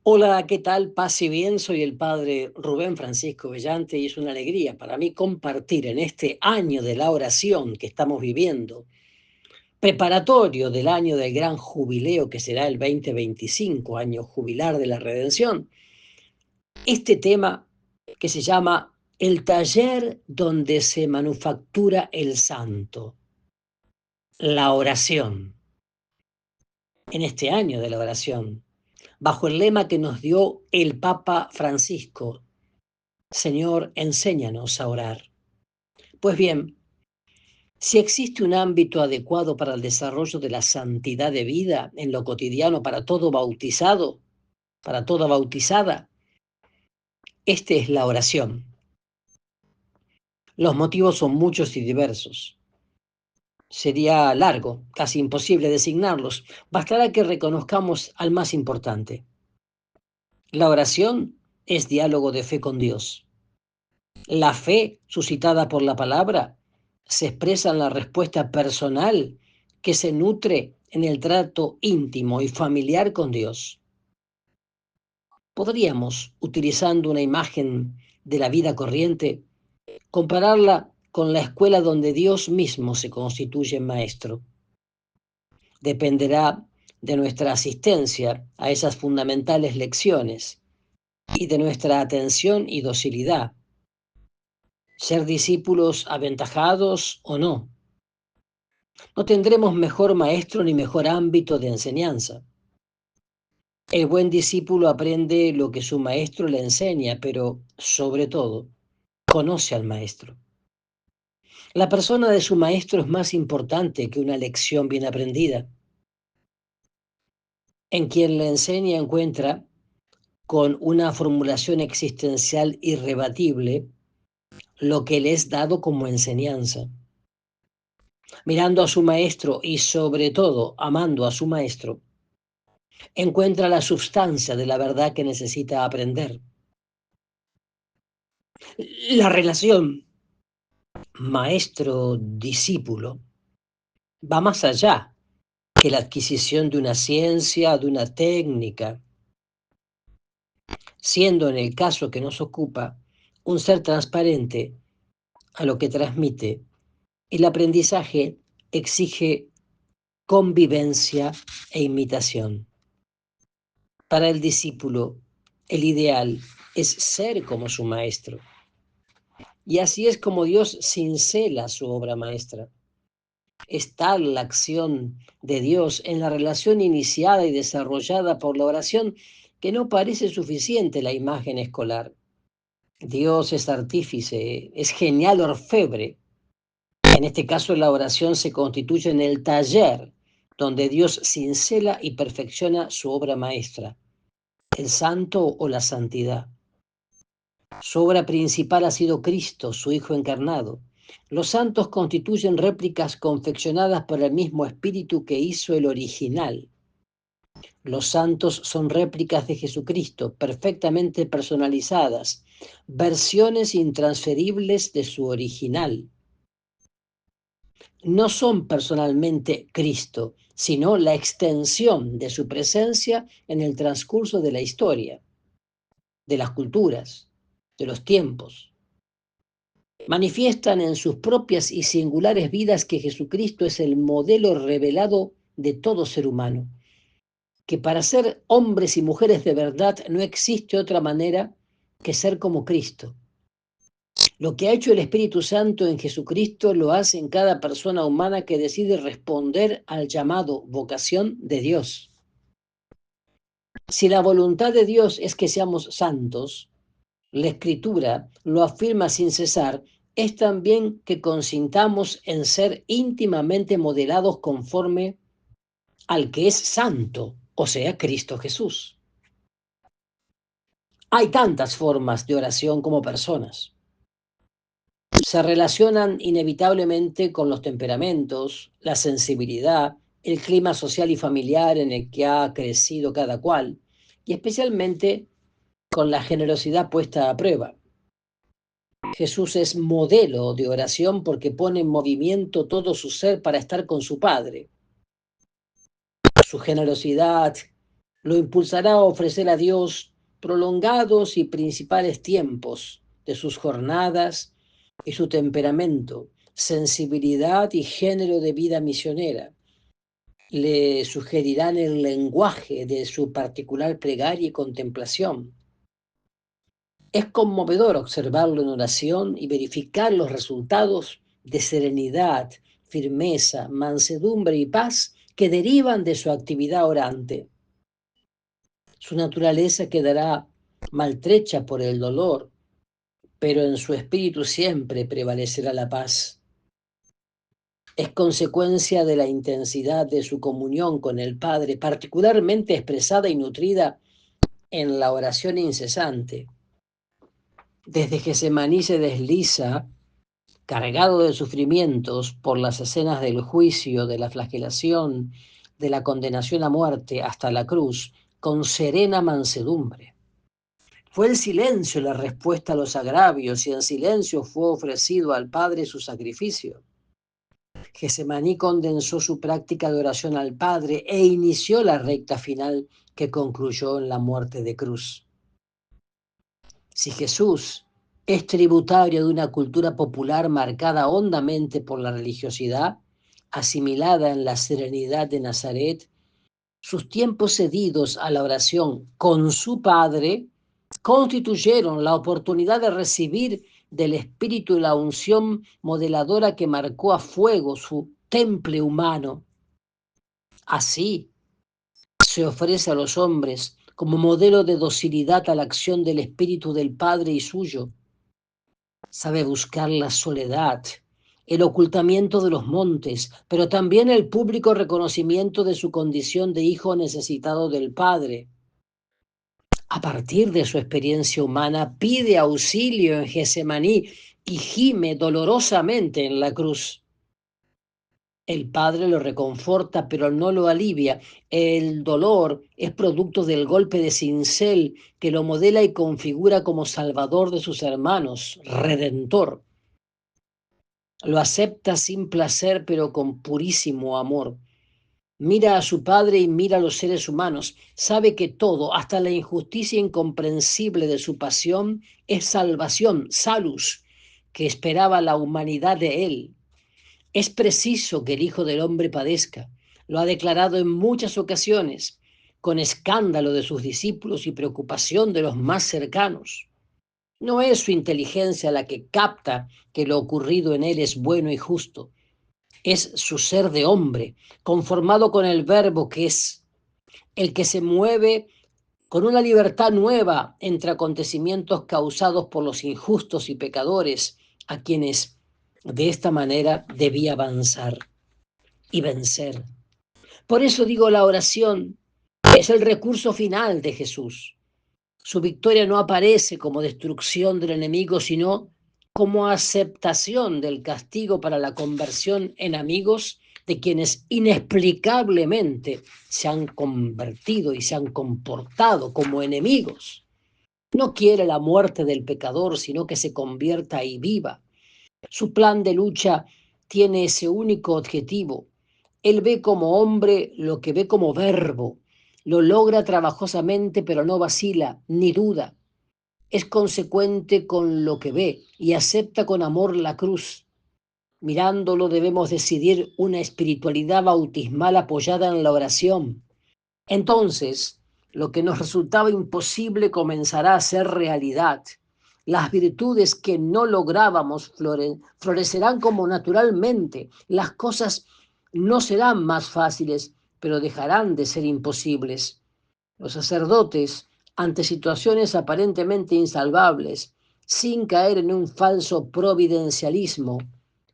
Hola, ¿qué tal? Paz y bien, soy el padre Rubén Francisco Bellante y es una alegría para mí compartir en este año de la oración que estamos viviendo, preparatorio del año del gran jubileo que será el 2025, año jubilar de la redención, este tema que se llama el taller donde se manufactura el santo, la oración, en este año de la oración, bajo el lema que nos dio el Papa Francisco. Señor, enséñanos a orar. Pues bien, si existe un ámbito adecuado para el desarrollo de la santidad de vida en lo cotidiano para todo bautizado, para toda bautizada, este es la oración. Los motivos son muchos y diversos. Sería largo, casi imposible designarlos. Bastará que reconozcamos al más importante. La oración es diálogo de fe con Dios. La fe suscitada por la palabra se expresa en la respuesta personal que se nutre en el trato íntimo y familiar con Dios. Podríamos, utilizando una imagen de la vida corriente, compararla con la escuela donde Dios mismo se constituye maestro. Dependerá de nuestra asistencia a esas fundamentales lecciones y de nuestra atención y docilidad ser discípulos aventajados o no. No tendremos mejor maestro ni mejor ámbito de enseñanza. El buen discípulo aprende lo que su maestro le enseña, pero sobre todo, conoce al maestro. La persona de su maestro es más importante que una lección bien aprendida. En quien le enseña encuentra, con una formulación existencial irrebatible, lo que le es dado como enseñanza. Mirando a su maestro y sobre todo amando a su maestro, encuentra la sustancia de la verdad que necesita aprender. La relación maestro-discípulo va más allá que la adquisición de una ciencia, de una técnica, siendo en el caso que nos ocupa un ser transparente a lo que transmite. El aprendizaje exige convivencia e imitación. Para el discípulo, el ideal es ser como su maestro. Y así es como Dios cincela su obra maestra. Es tal la acción de Dios en la relación iniciada y desarrollada por la oración que no parece suficiente la imagen escolar. Dios es artífice, es genial orfebre. En este caso la oración se constituye en el taller donde Dios cincela y perfecciona su obra maestra, el santo o la santidad. Su obra principal ha sido Cristo, su Hijo encarnado. Los santos constituyen réplicas confeccionadas por el mismo Espíritu que hizo el original. Los santos son réplicas de Jesucristo, perfectamente personalizadas, versiones intransferibles de su original. No son personalmente Cristo, sino la extensión de su presencia en el transcurso de la historia, de las culturas, de los tiempos. Manifiestan en sus propias y singulares vidas que Jesucristo es el modelo revelado de todo ser humano, que para ser hombres y mujeres de verdad no existe otra manera que ser como Cristo. Lo que ha hecho el Espíritu Santo en Jesucristo lo hace en cada persona humana que decide responder al llamado vocación de Dios. Si la voluntad de Dios es que seamos santos, la Escritura lo afirma sin cesar, es también que consintamos en ser íntimamente modelados conforme al que es santo, o sea, Cristo Jesús. Hay tantas formas de oración como personas. Se relacionan inevitablemente con los temperamentos, la sensibilidad, el clima social y familiar en el que ha crecido cada cual, y especialmente con la generosidad puesta a prueba. Jesús es modelo de oración porque pone en movimiento todo su ser para estar con su Padre. Su generosidad lo impulsará a ofrecer a Dios prolongados y principales tiempos de sus jornadas y su temperamento, sensibilidad y género de vida misionera. Le sugerirán el lenguaje de su particular plegaria y contemplación. Es conmovedor observarlo en oración y verificar los resultados de serenidad, firmeza, mansedumbre y paz que derivan de su actividad orante. Su naturaleza quedará maltrecha por el dolor, pero en su espíritu siempre prevalecerá la paz. Es consecuencia de la intensidad de su comunión con el Padre, particularmente expresada y nutrida en la oración incesante. Desde Getsemaní se desliza, cargado de sufrimientos por las escenas del juicio, de la flagelación, de la condenación a muerte hasta la cruz, con serena mansedumbre. Fue el silencio la respuesta a los agravios y en silencio fue ofrecido al Padre su sacrificio. Getsemaní condensó su práctica de oración al Padre e inició la recta final que concluyó en la muerte de cruz. Si Jesús es tributario de una cultura popular marcada hondamente por la religiosidad, asimilada en la serenidad de Nazaret, sus tiempos cedidos a la oración con su Padre constituyeron la oportunidad de recibir del Espíritu la unción modeladora que marcó a fuego su temple humano. Así se ofrece a los hombres como modelo de docilidad a la acción del Espíritu del Padre y suyo. Sabe buscar la soledad, el ocultamiento de los montes, pero también el público reconocimiento de su condición de hijo necesitado del Padre. A partir de su experiencia humana, pide auxilio en Getsemaní y gime dolorosamente en la cruz. El Padre lo reconforta, pero no lo alivia. El dolor es producto del golpe de cincel que lo modela y configura como salvador de sus hermanos, redentor. Lo acepta sin placer, pero con purísimo amor. Mira a su Padre y mira a los seres humanos. Sabe que todo, hasta la injusticia incomprensible de su pasión, es salvación, salus, que esperaba la humanidad de él. Es preciso que el Hijo del Hombre padezca. Lo ha declarado en muchas ocasiones, con escándalo de sus discípulos y preocupación de los más cercanos. No es su inteligencia la que capta que lo ocurrido en él es bueno y justo. Es su ser de hombre, conformado con el verbo que es, el que se mueve con una libertad nueva entre acontecimientos causados por los injustos y pecadores, a quienes de esta manera debía avanzar y vencer. Por eso digo, la oración es el recurso final de Jesús. Su victoria no aparece como destrucción del enemigo, sino como aceptación del castigo para la conversión en amigos de quienes inexplicablemente se han convertido y se han comportado como enemigos. No quiere la muerte del pecador, sino que se convierta y viva. Su plan de lucha tiene ese único objetivo. Él ve como hombre lo que ve como verbo. Lo logra trabajosamente, pero no vacila ni duda. Es consecuente con lo que ve y acepta con amor la cruz. Mirándolo debemos decidir una espiritualidad bautismal apoyada en la oración. Entonces, lo que nos resultaba imposible comenzará a ser realidad. Las virtudes que no lográbamos florecerán como naturalmente. Las cosas no serán más fáciles, pero dejarán de ser imposibles. Los sacerdotes, ante situaciones aparentemente insalvables, sin caer en un falso providencialismo,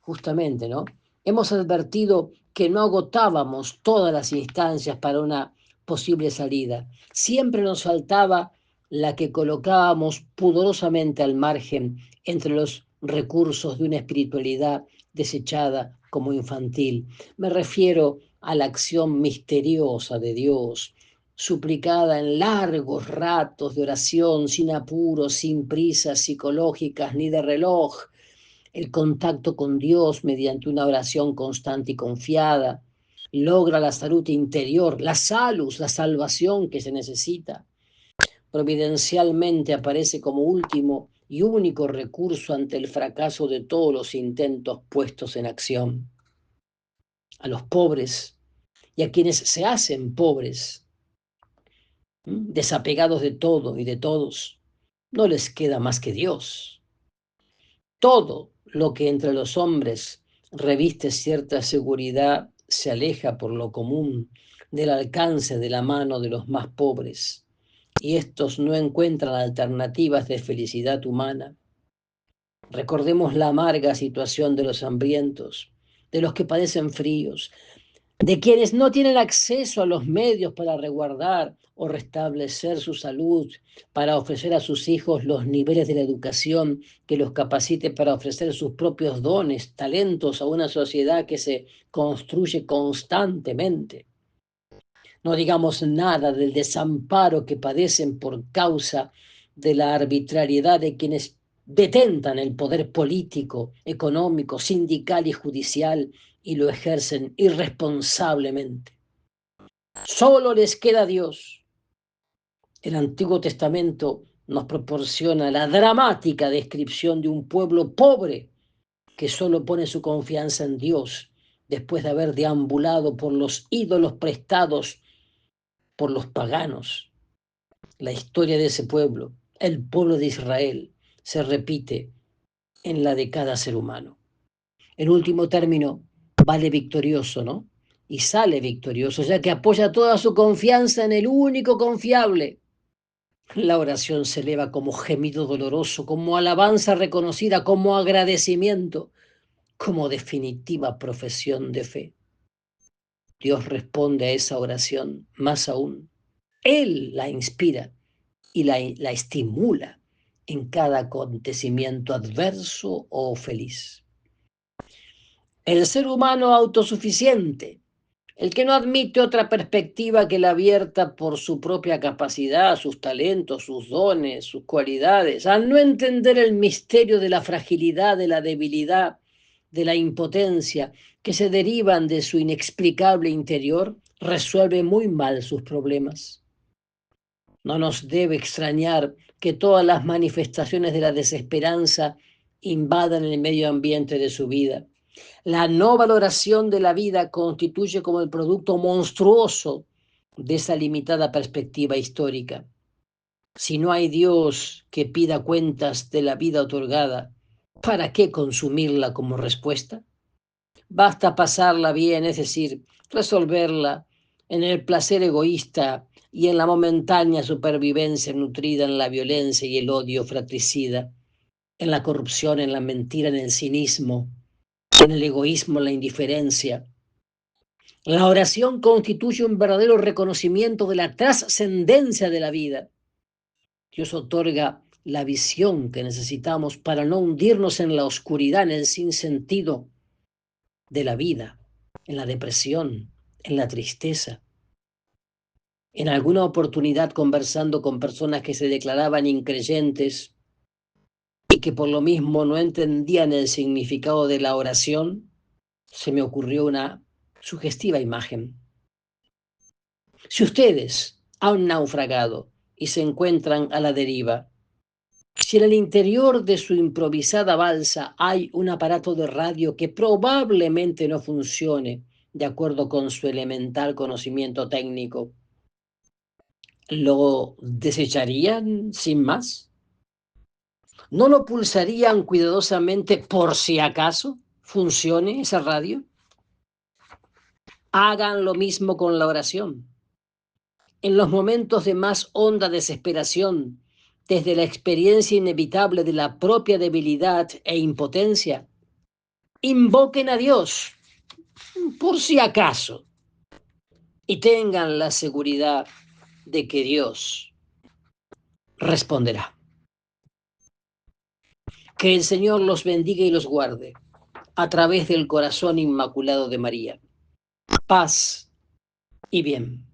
justamente, ¿no? Hemos advertido que no agotábamos todas las instancias para una posible salida. Siempre nos faltaba la que colocábamos pudorosamente al margen entre los recursos de una espiritualidad desechada como infantil. Me refiero a la acción misteriosa de Dios, suplicada en largos ratos de oración, sin apuros, sin prisas psicológicas ni de reloj, el contacto con Dios mediante una oración constante y confiada, logra la salud interior, la salus, la salvación que se necesita. Providencialmente aparece como último y único recurso ante el fracaso de todos los intentos puestos en acción. A los pobres y a quienes se hacen pobres, desapegados de todo y de todos, no les queda más que Dios. Todo lo que entre los hombres reviste cierta seguridad se aleja por lo común del alcance de la mano de los más pobres, y estos no encuentran alternativas de felicidad humana. Recordemos la amarga situación de los hambrientos, de los que padecen fríos, de quienes no tienen acceso a los medios para resguardar o restablecer su salud, para ofrecer a sus hijos los niveles de la educación que los capacite para ofrecer sus propios dones, talentos a una sociedad que se construye constantemente. No digamos nada del desamparo que padecen por causa de la arbitrariedad de quienes detentan el poder político, económico, sindical y judicial y lo ejercen irresponsablemente. Solo les queda Dios. El Antiguo Testamento nos proporciona la dramática descripción de un pueblo pobre que solo pone su confianza en Dios después de haber deambulado por los ídolos prestados por los paganos. La historia de ese pueblo, el pueblo de Israel, se repite en la de cada ser humano. En último término, vale victorioso, ¿no? Y sale victorioso, ya que apoya toda su confianza en el único confiable. La oración se eleva como gemido doloroso, como alabanza reconocida, como agradecimiento, como definitiva profesión de fe. Dios responde a esa oración, más aún. Él la inspira y la estimula en cada acontecimiento adverso o feliz. El ser humano autosuficiente, el que no admite otra perspectiva que la abierta por su propia capacidad, sus talentos, sus dones, sus cualidades, al no entender el misterio de la fragilidad, de la debilidad, de la impotencia que se derivan de su inexplicable interior, resuelve muy mal sus problemas. No nos debe extrañar que todas las manifestaciones de la desesperanza invadan el medio ambiente de su vida. La no valoración de la vida constituye como el producto monstruoso de esa limitada perspectiva histórica. Si no hay Dios que pida cuentas de la vida otorgada, ¿para qué consumirla como respuesta? Basta pasarla bien, es decir, resolverla en el placer egoísta y en la momentánea supervivencia nutrida en la violencia y el odio fratricida, en la corrupción, en la mentira, en el cinismo, en el egoísmo, en la indiferencia. La oración constituye un verdadero reconocimiento de la trascendencia de la vida. Dios otorga la visión que necesitamos para no hundirnos en la oscuridad, en el sinsentido de la vida, en la depresión, en la tristeza. En alguna oportunidad, conversando con personas que se declaraban increyentes y que por lo mismo no entendían el significado de la oración, se me ocurrió una sugestiva imagen. Si ustedes han naufragado y se encuentran a la deriva, si en el interior de su improvisada balsa hay un aparato de radio que probablemente no funcione de acuerdo con su elemental conocimiento técnico, ¿lo desecharían sin más? ¿No lo pulsarían cuidadosamente por si acaso funcione esa radio? Hagan lo mismo con la oración. En los momentos de más honda desesperación, desde la experiencia inevitable de la propia debilidad e impotencia, invoquen a Dios por si acaso y tengan la seguridad de que Dios responderá. Que el Señor los bendiga y los guarde a través del corazón inmaculado de María. Paz y bien.